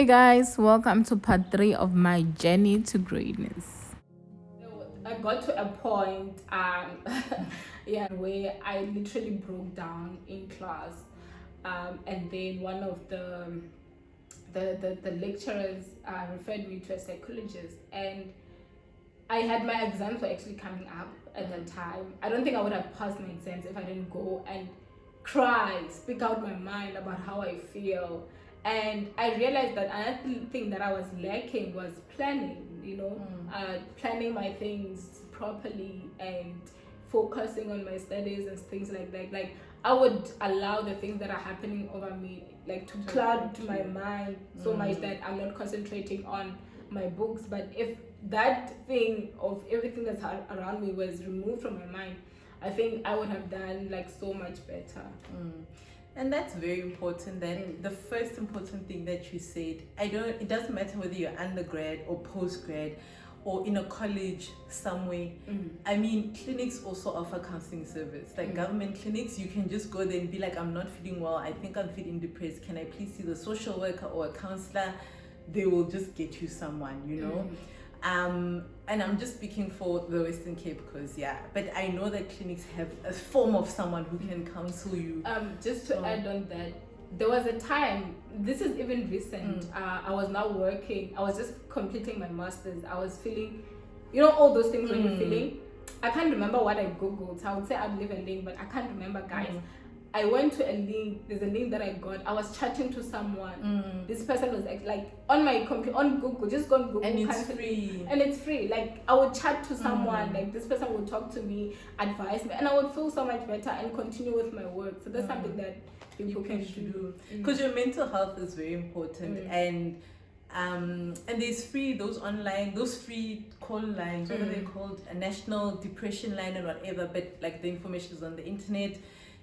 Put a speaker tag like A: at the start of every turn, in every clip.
A: Hey guys, welcome to part 3 of my journey to greatness.
B: I got to a point, yeah, where I literally broke down in class, and then one of the lecturers referred me to a psychologist, and I had my exams were actually coming up at that time. I don't think I would have passed my exams if I didn't go and cry, speak out my mind about how I feel. And I realized that another thing that I was lacking was planning, planning my things properly and focusing on my studies and things like that. Like I would allow the things that are happening over me like to cloud to my mind so much that I'm not concentrating on my books. But if that thing of everything that's around me was removed from my mind, I think I would have done like so much better.
C: And that's very important. That the first important thing that you said, it doesn't matter whether you're undergrad or postgrad or in a college somewhere. I mean, clinics also offer counseling service. Like government clinics, you can just go there and be like, I'm not feeling well, I think I'm feeling depressed, can I please see the social worker or a counselor? They will just get you someone, and I'm just speaking for the Western Cape because but I know that clinics have a form of someone who can counsel you.
B: Just to add on that, there was a time, this is even recent, I was now working, I was just completing my master's, I was feeling, all those things when you're feeling. I can't remember what I googled, so I would say I'd leave a link, but I can't remember, guys. I went to a link, there's a link that I got, I was chatting to someone, this person was like on my computer, on Google, just go on Google.
C: And it's free.
B: And it's free, like I would chat to someone, like this person would talk to me, advise me, and I would feel so much better and continue with my work. So that's something that people can do.
C: Because your mental health is very important. And there's those free call lines, what are they called, a national depression line and whatever, but like the information is on the internet.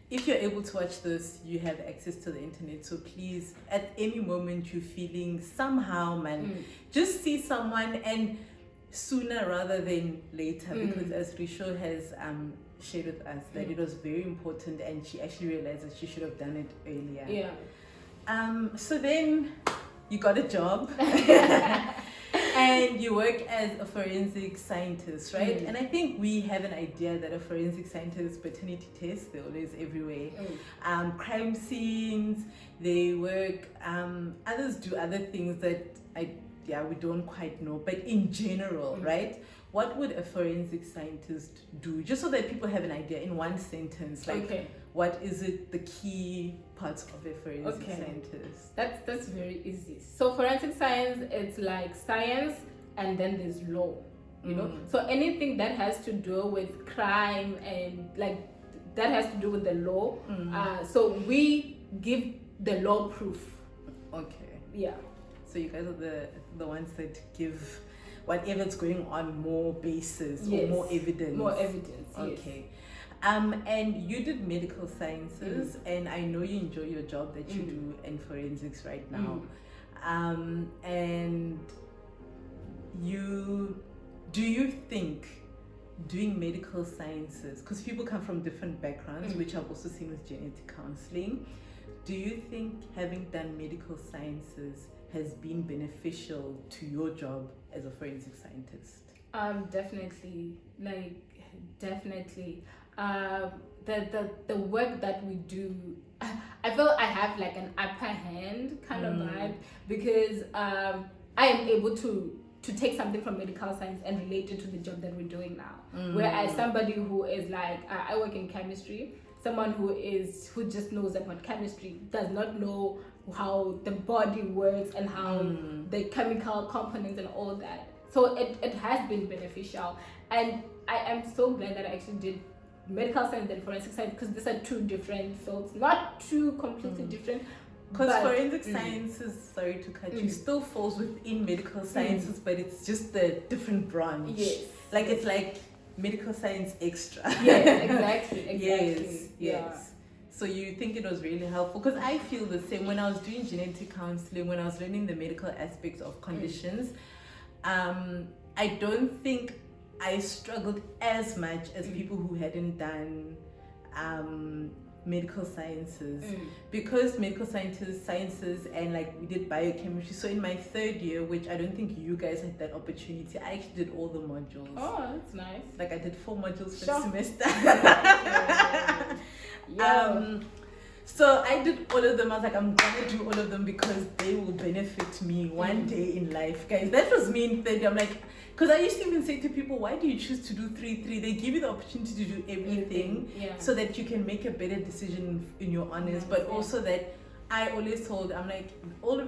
C: If you're able to watch this, you have access to the internet. So please, at any moment you're feeling somehow, man, just see someone, and sooner rather than later, because as Risho has shared with us, that it was very important, and she actually realized that she should have done it earlier.
B: Yeah.
C: So then you got a job. And you work as a forensic scientist, right? And I think we have an idea that a forensic scientist, paternity tests, they're always everywhere. Crime scenes, they work, others do other things that we don't quite know. But in general, right? What would a forensic scientist do? Just so that people have an idea in one sentence, like what is it, the key parts of a forensic scientist?
B: That's very easy. So forensic science, it's like science and then there's law, you know? So anything that has to do with crime and like that has to do with the law. So we give the law proof.
C: Okay.
B: Yeah.
C: So you guys are the ones that give whatever's going on more basis or more evidence.
B: More evidence.
C: Okay. And you did medical sciences, and I know you enjoy your job that you do in forensics right now. And do you think doing medical sciences, because people come from different backgrounds, which I've also seen with genetic counseling, do you think having done medical sciences has been beneficial to your job as a forensic scientist?
B: Definitely. The work that we do, I feel I have like an upper hand kind of vibe, because I am able to take something from medical science and relate it to the job that we're doing now. Whereas somebody who is like, I work in chemistry, someone who just knows about chemistry does not know how the body works and how the chemical components and all that. So it has been beneficial, and I am so glad that I actually did medical science and forensic science, because these are two different fields, not two completely different.
C: Because forensic sciences, sorry to cut you, still falls within medical sciences, but it's just a different branch.
B: Yes.
C: Like it's like medical science extra.
B: Yes, exactly.
C: Yes.
B: Yeah.
C: So you think it was really helpful? Because I feel the same. When I was doing genetic counseling, when I was learning the medical aspects of conditions, I don't think I struggled as much as people who hadn't done medical sciences, because medical sciences and like we did biochemistry. So in my third year, which I don't think you guys had that opportunity, I actually did all the modules.
B: Oh, that's nice.
C: Like I did 4 modules for
B: Sure.
C: semester.
B: Yeah.
C: So I did all of them. I was like, I'm gonna do all of them because they will benefit me one day in life, guys. That was me in third year. I'm like, because I used to even say to people, why do you choose to do 3-3? They give you the opportunity to do everything, so that you can make a better decision in your honors, but also that I always told, I'm like,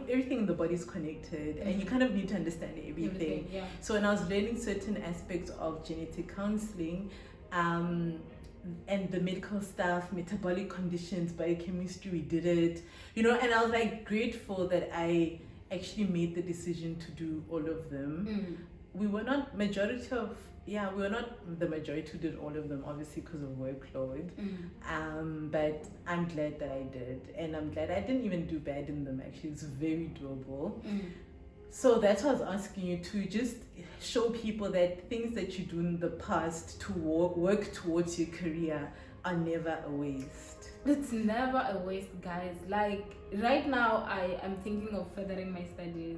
C: everything in the body is connected, and you kind of need to understand everything. So when I was learning certain aspects of genetic counseling, and the medical stuff, metabolic conditions, biochemistry, we did it, you know, and I was like grateful that I actually made the decision to do all of them. We were not the majority who did all of them, obviously because of workload. But I'm glad that I did, and I'm glad I didn't even do bad in them. Actually, it's very doable. So that's what I was asking you to just show people that things that you do in the past to work towards your career are never a waste.
B: It's never a waste, guys. Like right now, I am thinking of furthering my studies.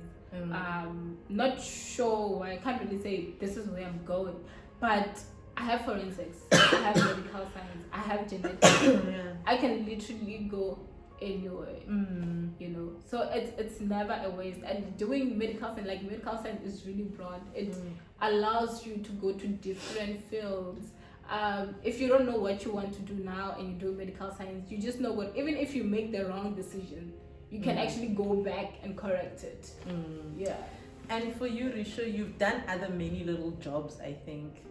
B: Not sure why. I can't really say this is where I'm going, but I have forensics, I have medical science, I have genetics. I can literally go anywhere, you know. So it's never a waste. And doing medical science is really broad. It allows you to go to different fields. If you don't know what you want to do now and you do medical science, you just know what, even if you make the wrong decision, you can actually go back and correct it.
C: And for you, Risha, you've done other many little jobs, I think.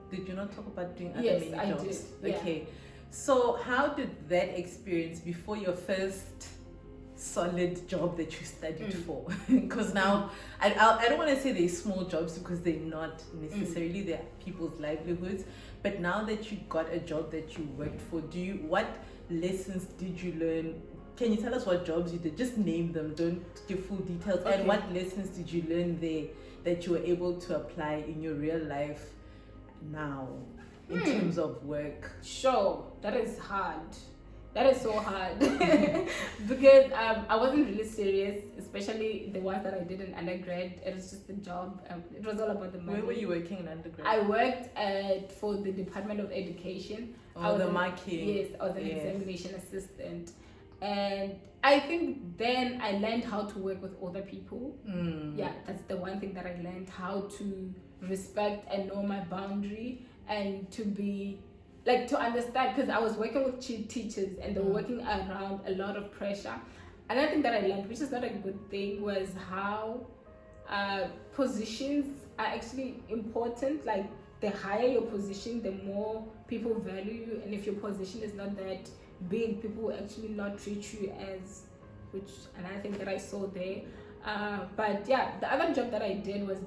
C: Did you not talk about doing other many jobs?
B: Yes, I did.
C: Okay. So how did that experience before your first solid job that you studied for? Because now I don't want to say they're small jobs because they're not necessarily, they're people's livelihoods, but now that you got a job that you worked for, what lessons did you learn? Can you tell us what jobs you did? Just name them, don't give full details. Okay. And what lessons did you learn there that you were able to apply in your real life now in terms of work?
B: Sure, that is hard. That is so hard. Because I wasn't really serious, especially the ones that I did in undergrad. It was just a job. It was all about the money.
C: Where were you working in undergrad?
B: I worked for the Department of Education.
C: Oh, the marking.
B: Yes, I was an examination assistant. And I think then I learned how to work with other people. Yeah, that's the one thing that I learned, how to respect and know my boundary, and to be like, to understand, because I was working with teachers and they were working around a lot of pressure. Another thing that I learned, which is not a good thing, was how positions are actually important. Like the higher your position, the more people value you, and if your position is not that big, people will actually not treat you as, another thing that I saw there. But yeah, the other job that I did was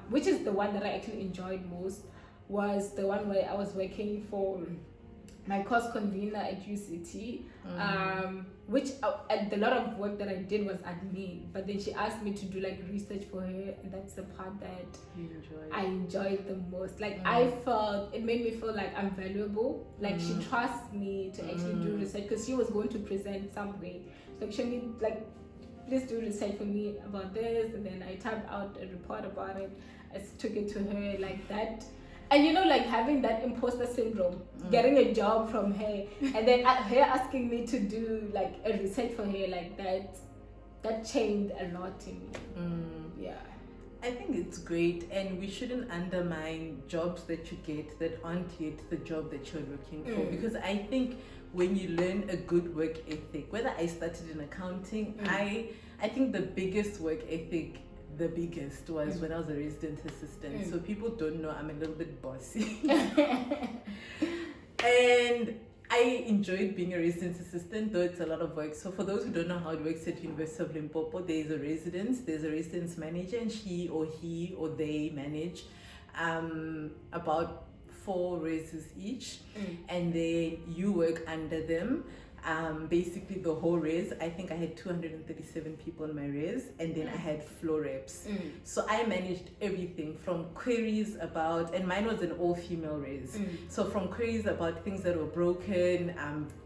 B: which is the one that I actually enjoyed most, was the one where I was working for my course convener at UCT, which a lot of work that I did was admin, but then she asked me to do like research for her, and that's the part that I enjoyed the most. Like it made me feel like I'm valuable, like she trusts me to actually do research, because she was going to present something, so she made like, please do research for me about this, and then I typed out a report about it. I took it to her like that. And you know, like having that imposter syndrome, getting a job from her, and then her asking me to do like a research for her, like that changed a lot in me. Yeah.
C: I think it's great, and we shouldn't undermine jobs that you get that aren't yet the job that you're looking for, because I think when you learn a good work ethic, whether I started in accounting, I think the biggest work ethic was when I was a resident assistant. So people don't know I'm a little bit bossy. And I enjoyed being a resident assistant, though it's a lot of work. So for those who don't know how it works at University of Limpopo, there's a residence manager, and he or they manage about 4 races each, and then you work under them. basically the whole res. I think I had 237 people in my res, and then I had floor reps. So I managed everything from queries about, and mine was an all-female res. So from queries about things that were broken,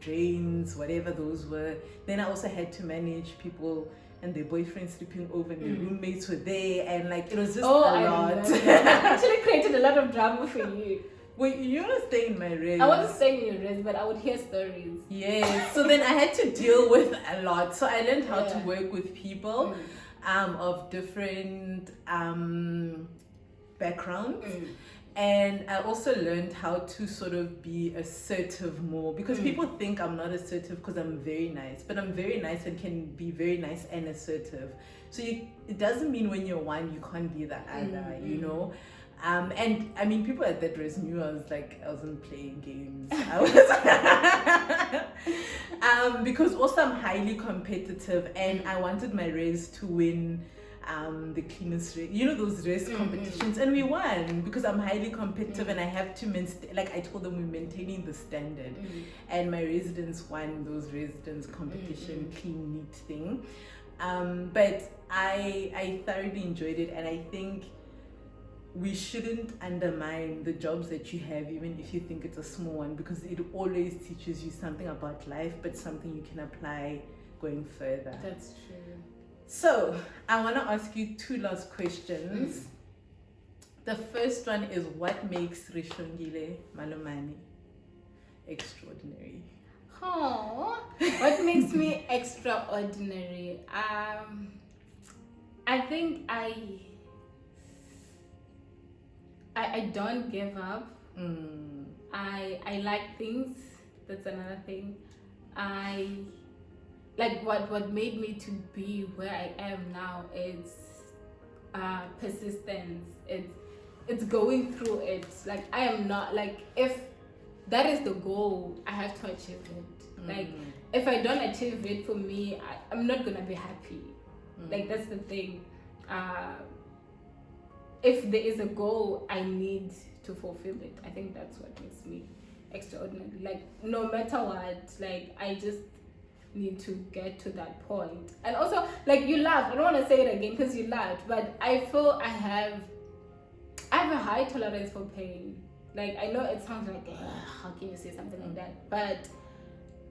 C: drains, whatever those were. Then I also had to manage people and their boyfriends sleeping over, and their roommates were there, and like it was just a lot.
B: I actually created a lot of drama for you.
C: Wait, you were staying in my res.
B: I wasn't staying in your res, but I would hear stories.
C: Yes. So then I had to deal with a lot. So I learned how to work with people of different backgrounds. And I also learned how to sort of be assertive more, because people think I'm not assertive because I'm very nice, but I'm very nice and can be very nice and assertive. So it doesn't mean when you're one, you can't be the other, you know? And I mean, people at that race knew I wasn't playing games. I was because also I'm highly competitive, and I wanted my race to win the cleanest race. You know, those race competitions, and we won because I'm highly competitive and I have to like I told them, we're maintaining the standard, and my residents won those residents competition clean neat thing. But I thoroughly enjoyed it, and I think we shouldn't undermine the jobs that you have, even if you think it's a small one, because it always teaches you something about life, but something you can apply going further.
B: That's true.
C: So I want to ask you two last questions. The first one is, what makes Rishongile Malomane extraordinary?
B: Oh, what makes me extraordinary? I think I don't give up. I like things. That's another thing. I like what made me to be where I am now is persistence. It's going through it. Like I am not like, if that is the goal, I have to achieve it. Like if I don't achieve it, for me, I'm not gonna be happy. Like that's the thing. If there is a goal, I need to fulfill it. I think that's what makes me extraordinary. Like no matter what, like I just need to get to that point. And also, like, you laughed. I don't want to say it again because you laughed, but I feel I have a high tolerance for pain. Like I know it sounds like, how can you say something like that? But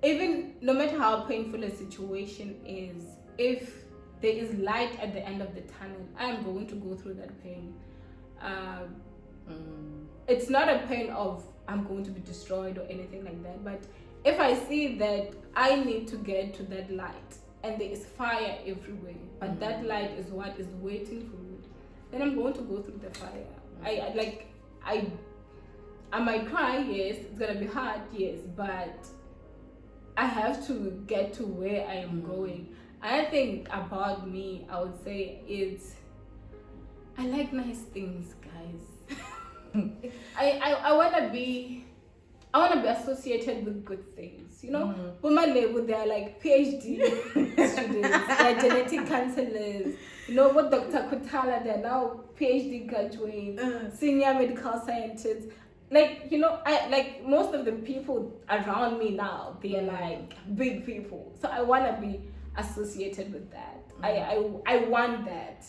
B: even no matter how painful a situation is, if there is light at the end of the tunnel, I am going to go through that pain. It's not a pain of I'm going to be destroyed or anything like that, but if I see that I need to get to that light and there is fire everywhere, but that light is what is waiting for me, then I'm going to go through the fire. I might cry, yes, it's gonna be hard, yes, but I have to get to where I am going. I think about me, I would say I like nice things, guys. I wanna be associated with good things, you know. With Malebo, they're like PhD students, they're genetic counselors. You know, with Dr. Kutala, they're now PhD graduates, senior medical scientists. Like, you know, I like most of the people around me now, they're like big people. So I wanna be associated with that. I want that.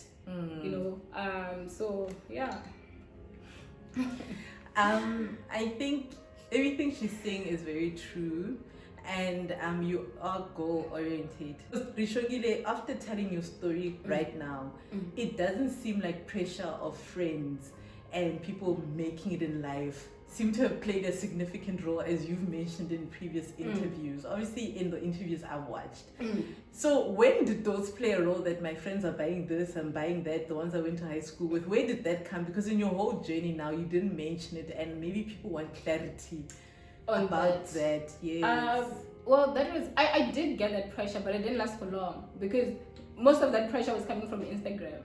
B: You know. So yeah.
C: I think everything she's saying is very true, and you are goal oriented. Rishongile, after telling your story right now, it doesn't seem like pressure of friends and people making it in life seem to have played a significant role, as you've mentioned in previous interviews. Obviously, in the interviews I've watched. So when did those play a role, that my friends are buying this and buying that, the ones I went to high school with? Where did that come? Because in your whole journey now, you didn't mention it, and maybe people want clarity about that. Yes.
B: Well, that was, I did get that pressure, but it didn't last for long because most of that pressure was coming from Instagram.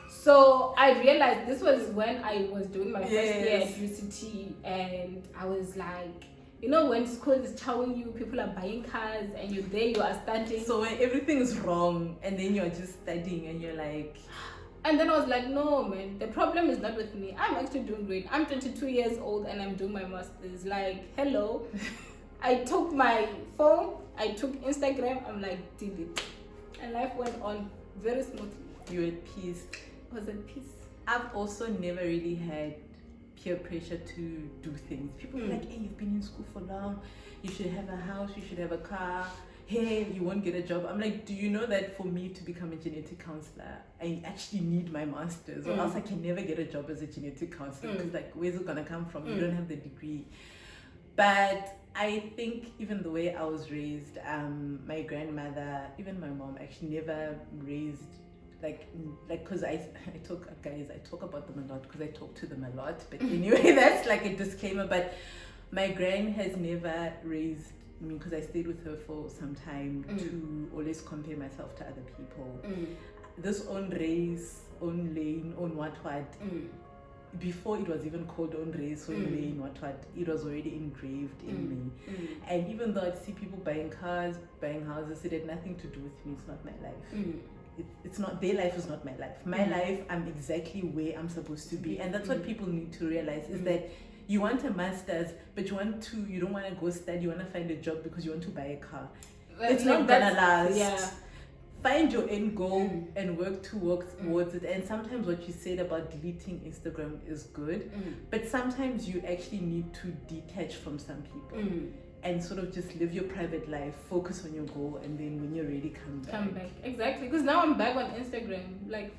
B: So I realized this was when I was doing my first year at UCT, and I was like, you know, when school is chowing you, people are buying cars, and you're there, you are studying.
C: So when everything is wrong, and then you're just studying, and you're like...
B: And then I was like, no, man, the problem is not with me. I'm actually doing great. I'm 22 years old, and I'm doing my master's. Like, hello. I took my phone, I took Instagram, I'm like, delete. And life went on very smoothly.
C: You were at peace.
B: I was at peace.
C: I've also never really had peer pressure to do things. People are like, hey, you've been in school for long, you should have a house, you should have a car, hey, you won't get a job. I'm like, do you know that for me to become a genetic counselor, I actually need my master's, or else I can never get a job as a genetic counselor, because like, where's it gonna come from? You don't have the degree. But I think even the way I was raised, my grandmother, even my mom, actually never raised like because I talk about them a lot because I talk to them a lot. But anyway, that's like a disclaimer. But my gran has never raised me, because I stayed with her for some time, to always compare myself to other people. This own race, own lane, own what. Before it was even called own race, own lane, what, it was already engraved in me. And even though I see people buying cars, buying houses, it had nothing to do with me. It's not my life. It's not, their life is not my life. My life, I'm exactly where I'm supposed to be. And that's what people need to realize, is that you want a master's, but you don't want to go study, you want to find a job because you want to buy a car. It's not gonna last.
B: Yeah.
C: Find your end goal and work towards it. And sometimes what you said about deleting Instagram is good, but sometimes you actually need to detach from some people and sort of just live your private life, focus on your goal, and then when you're ready, come back.
B: Exactly, because now I'm back on Instagram, like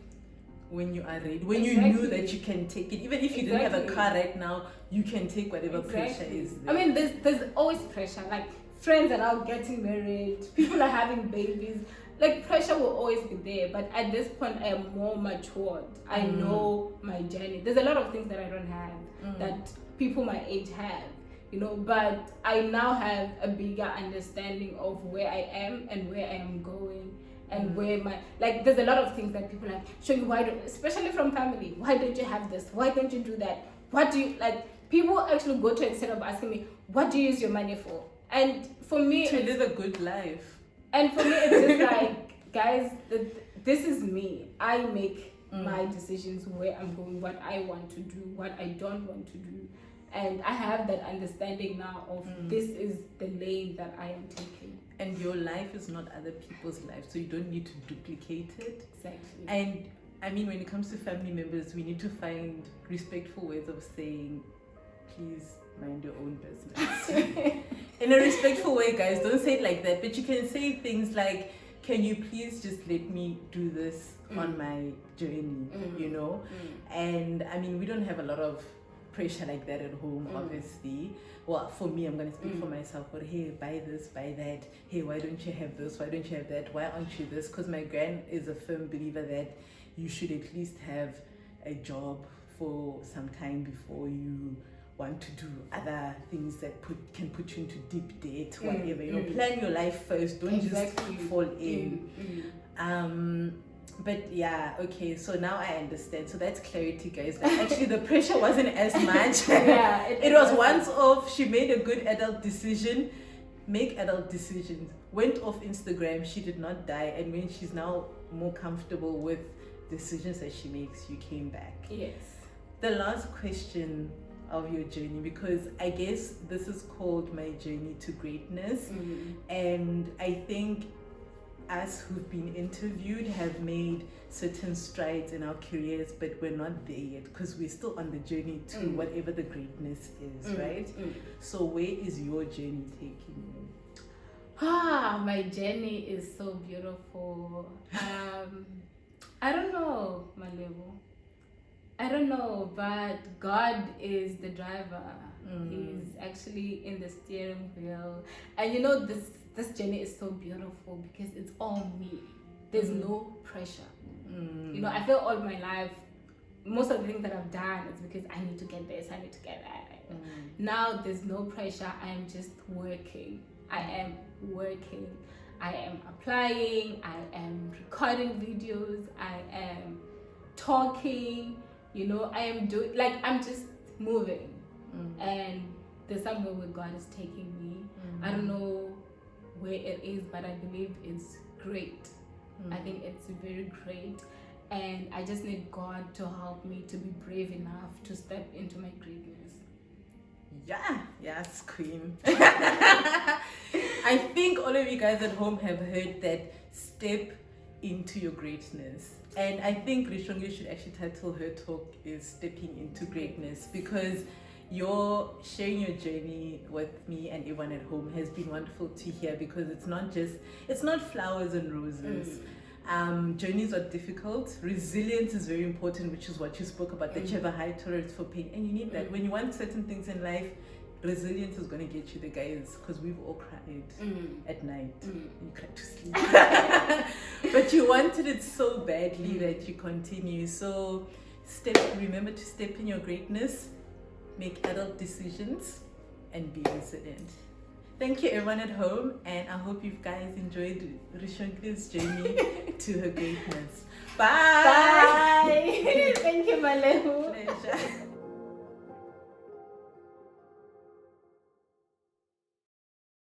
C: when you are ready, when you knew that you can take it, even if you didn't have a car right now, you can take whatever pressure is there.
B: I mean, there's always pressure, like friends are now getting married, people are having babies, like pressure will always be there. But at this point, I am more matured. I know my journey. There's a lot of things that I don't have that people my age have, you know, but I now have a bigger understanding of where I am and where I am going. And where there's a lot of things that people like, show you, especially from family, why don't you have this? Why don't you do that? What do you, like, people actually go to extent of asking me, what do you use your money for? And for me,
C: to live a good life.
B: And for me, it's just like, guys, this is me. I make my decisions, where I'm going, what I want to do, what I don't want to do. And I have that understanding now of this is the lane that I am taking.
C: And your life is not other people's life, so you don't need to duplicate it.
B: Exactly.
C: And I mean, when it comes to family members, we need to find respectful ways of saying, please mind your own business. In a respectful way, guys. Don't say it like that. But you can say things like, can you please just let me do this on my journey, you know? And I mean, we don't have a lot of pressure like that at home, obviously. Well, for me, I'm going to speak for myself, but hey, buy this, buy that. Hey, why don't you have this? Why don't you have that? Why aren't you this? Because my gran is a firm believer that you should at least have a job for some time before you want to do other things that can put you into deep debt, whatever. You know, plan your life first. Don't just fall in. But yeah, okay, so now I understand. So that's clarity, guys. That actually the pressure wasn't as much.
B: Yeah,
C: it was once off. She made a good adult decision. Make adult decisions. Went off Instagram. She did not die. And when she's now more comfortable with decisions that she makes, you came back.
B: Yes.
C: The last question of your journey, because I guess this is called My Journey to Greatness. And I think us who've been interviewed have made certain strides in our careers, but we're not there yet because we're still on the journey to whatever the greatness is, right? So where is your journey taking you?
B: My journey is so beautiful. I don't know, Malebo. I don't know, but God is the driver. He's actually in the steering wheel. And you know, this journey is so beautiful because it's all me. There's no pressure. You know, I feel all my life, most of the things that I've done is because I need to get this, I need to get that. Now there's no pressure. I am just working. I am working. I am applying. I am recording videos. I am talking. You know, I am doing, like, I'm just moving. And there's somewhere where God is taking me. I don't know where it is, but I believe it's great. I think it's very great. And I just need God to help me to be brave enough to step into my greatness.
C: Yes, queen. I think all of you guys at home have heard that step into your greatness. And I think Rishongi should actually title her talk is Stepping into Greatness, because your sharing your journey with me and everyone at home has been wonderful to hear, because it's not flowers and roses. Journeys are difficult. Resilience is very important, which is what you spoke about, that you have a high tolerance for pain, and you need that. When you want certain things in life, resilience is going to get you the guys, because we've all cried at night. You cried to sleep. But you wanted it so badly that you continue. So remember to step in your greatness, make adult decisions, and be resilient. Thank you everyone at home, and I hope you guys enjoyed Rishonki's journey to her greatness. Bye!
B: Bye! Thank you, Malebo.
C: Pleasure.